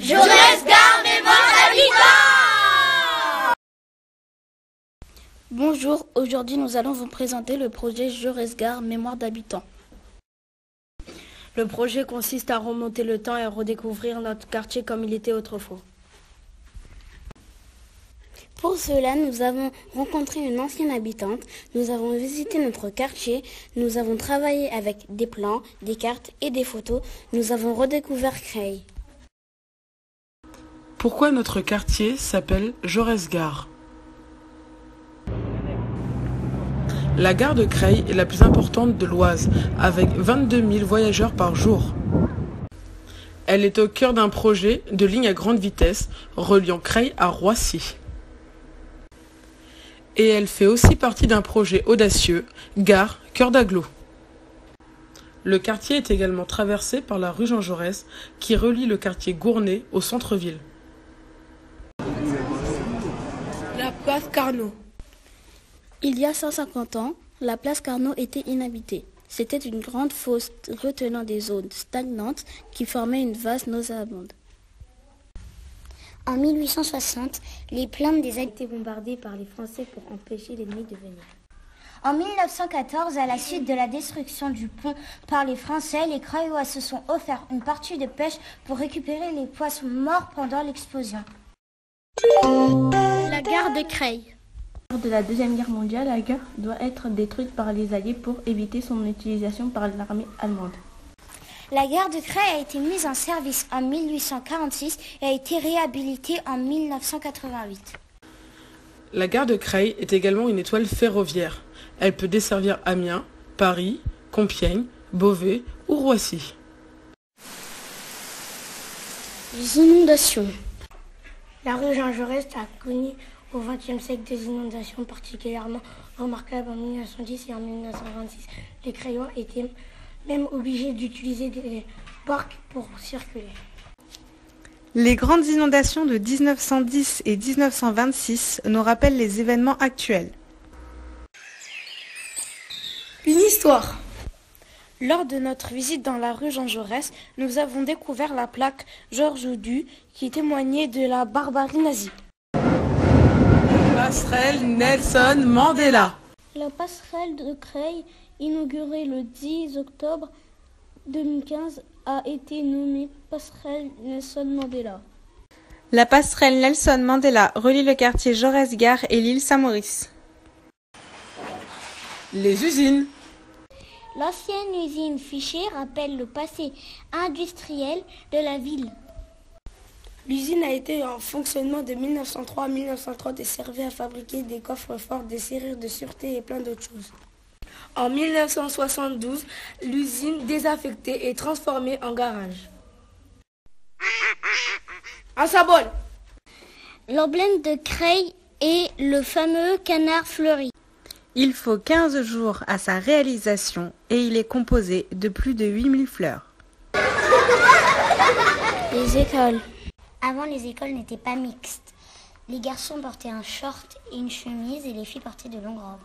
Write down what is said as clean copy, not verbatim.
Jaurès-Gare, mémoire d'habitants. Bonjour, aujourd'hui nous allons vous présenter le projet Jaurès-Gare, mémoire d'habitants. Le projet consiste à remonter le temps et à redécouvrir notre quartier comme il était autrefois. Pour cela, nous avons rencontré une ancienne habitante, nous avons visité notre quartier, nous avons travaillé avec des plans, des cartes et des photos, nous avons redécouvert Creil. Pourquoi notre quartier s'appelle Jaurès-Gare ? La gare de Creil est la plus importante de l'Oise, avec 22 000 voyageurs par jour. Elle est au cœur d'un projet de ligne à grande vitesse reliant Creil à Roissy. Et elle fait aussi partie d'un projet audacieux, Gare Cœur d'Agglo. Le quartier est également traversé par la rue Jean Jaurès, qui relie le quartier Gournay au centre-ville. La place Carnot. Il y a 150 ans, la place Carnot était inhabitée. C'était une grande fosse retenant des zones stagnantes qui formaient une vase nauséabonde. En 1860, les plaintes des Été bombardées par les Français pour empêcher l'ennemi de venir. En 1914, à la suite de la destruction du pont par les Français, les Craillois se sont offerts une partie de pêche pour récupérer les poissons morts pendant l'explosion. La gare de Creil. Lors de la Deuxième Guerre mondiale, la gare doit être détruite par les Alliés pour éviter son utilisation par l'armée allemande. La gare de Creil a été mise en service en 1846 et a été réhabilitée en 1988. La gare de Creil est également une étoile ferroviaire. Elle peut desservir Amiens, Paris, Compiègne, Beauvais ou Roissy. Les inondations. La rue Jean Jaurès a connu au XXe siècle des inondations particulièrement remarquables en 1910 et en 1926. Les Craillois étaient même obligés d'utiliser des barques pour circuler. Les grandes inondations de 1910 et 1926 nous rappellent les événements actuels. Une histoire. Lors de notre visite dans la rue Jean Jaurès, nous avons découvert la plaque Georges Audu qui témoignait de la barbarie nazie. Passerelle Nelson Mandela. La passerelle de Creil, inaugurée le 10 octobre 2015, a été nommée passerelle Nelson Mandela. La passerelle Nelson Mandela relie le quartier Jaurès-Gare et l'île Saint-Maurice. Les usines. L'ancienne usine Fichet rappelle le passé industriel de la ville. L'usine a été en fonctionnement de 1903 à 1930 et servait à fabriquer des coffres-forts, des serrures de sûreté et plein d'autres choses. En 1972, l'usine désaffectée et transformée en garage. Un symbole. L'emblème de Creil est le fameux canard fleuri. Il faut 15 jours à sa réalisation et il est composé de plus de 8000 fleurs. Les écoles. Avant, les écoles n'étaient pas mixtes. Les garçons portaient un short et une chemise et les filles portaient de longues robes.